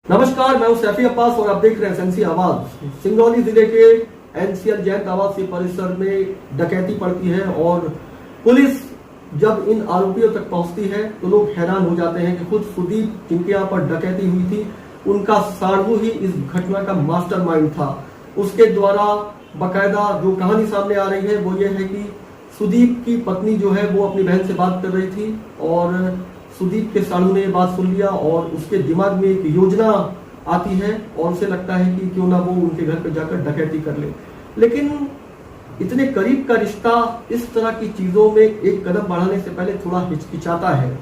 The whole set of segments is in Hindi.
नमस्कार, मैं हूं सैफी अब्बास और आप देख रहे हैं एसएनसी आवाज। सिंगरौली जिले के एनसीएल जैन आवासीय परिसर में डकैती पड़ती है और पुलिस जब इन आरोपियों तक पहुंचती है तो लोग हैरान हो जाते हैं कि खुद सुदीप, जिनके यहाँ पर डकैती हुई थी, उनका साढ़ू ही इस घटना का मास्टरमाइंड था। उसके द्वारा बकायदा जो कहानी सामने आ रही है वो ये है कि सुदीप की पत्नी जो है वो अपनी बहन से बात कर रही थी और सुदीप के साढ़ू ने बात सुन लिया और उसके दिमाग में एक योजना आती है और उसे लगता है कि क्यों ना वो उनके घर पर जाकर डकैती कर ले। लेकिन इतने करीब का रिश्ता इस तरह की चीजों में एक कदम बढ़ाने से पहले थोड़ा हिचकिचाता है।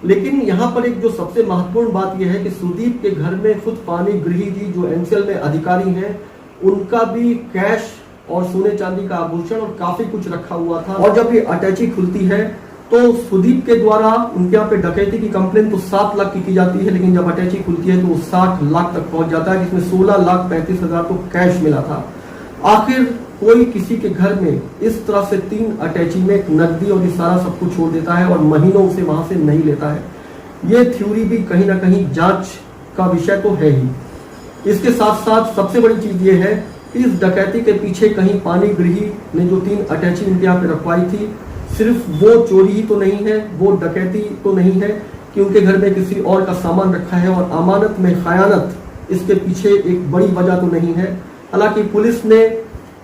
लेकिन यहाँ पर एक जो सबसे महत्वपूर्ण बात यह है कि सुदीप के घर में खुद पानी गृही जी जो एनसीएल में अधिकारी हैं, उनका भी कैश और सोने चांदी का आभूषण और काफी कुछ रखा हुआ था। और जब ये अटैची खुलती है तो सुदीप के द्वारा उनके यहाँ पे डकैती की कंप्लेन तो 7 लाख की जाती है, लेकिन जब अटैची खुलती है तो 60 लाख तक पहुंच जाता है, जिसमें 16,35,000 तो कैश मिला था। आखिर कोई किसी के घर में इस तरह से 3 अटैची में नकदी और सारा सब कुछ छोड़ देता है और महीनों से वहां से नहीं लेता है। ये थ्योरी भी कहीं ना कहीं जांच का विषय तो है ही। इसके साथ साथ सबसे बड़ी चीज ये है कि इस डकैती के पीछे कहीं पानी गृही ने जो 3 अटैची उनके यहाँ पे रखवाई थी, सिर्फ वो चोरी ही तो नहीं है, वो डकैती तो नहीं है कि उनके घर में किसी और का सामान रखा है और अमानत में खयानत, इसके पीछे एक बड़ी वजह तो नहीं है। हालांकि पुलिस ने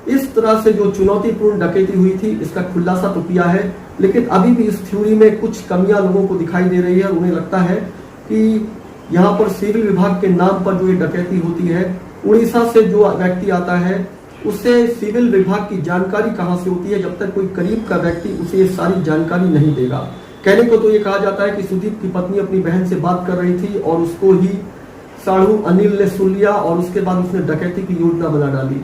इस तरह से जो चुनौतीपूर्ण डकैती हुई थी इसका खुलासा तो किया है, लेकिन अभी भी इस थ्योरी में कुछ कमियां लोगों को दिखाई दे रही है। उन्हें लगता है कि यहाँ पर सिविल विभाग के नाम पर जो ये डकैती होती है, उड़ीसा से जो व्यक्ति आता है उसे सिविल विभाग की जानकारी कहां से होती है, जब तक कोई करीब का व्यक्ति उसे ये सारी जानकारी नहीं देगा। कहने को तो ये कहा जाता है कि सुदीप की पत्नी अपनी बहन से बात कर रही थी और उसको ही साढ़ू अनिल ने सुन लिया और उसके बाद उसने डकैती की योजना बना डाली।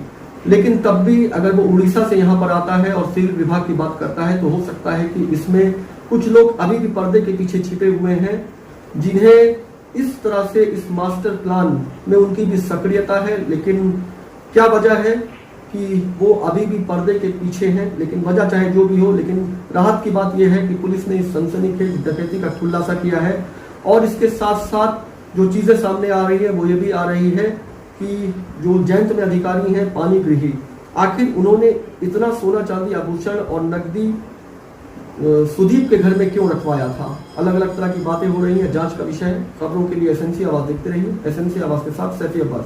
लेकिन तब भी अगर वो उड़ीसा से यहाँ पर आता है और सिविल विभाग की बात करता है तो हो सकता है कि इसमें कुछ लोग अभी भी पर्दे के पीछे छिपे हुए हैं, जिन्हें इस तरह से इस मास्टर प्लान में उनकी भी सक्रियता है। लेकिन क्या वजह है कि वो अभी भी पर्दे के पीछे हैं। लेकिन वजह चाहे जो भी हो, लेकिन राहत की बात यह है कि पुलिस ने इस सनसनीखेज डकैती का खुलासा किया है। और इसके साथ साथ जो चीजें सामने आ रही है वो ये भी आ रही है कि जो जैंत में अधिकारी हैं पानी गृही, आखिर उन्होंने इतना सोना चांदी आभूषण और नकदी सुदीप के घर में क्यों रखवाया था। अलग अलग तरह की बातें हो रही हैं, जांच का विषय है। खबरों के लिए एसएनसी आवाज देखते रहिए। एसएनसी आवाज के साथ सैफी अब्बास।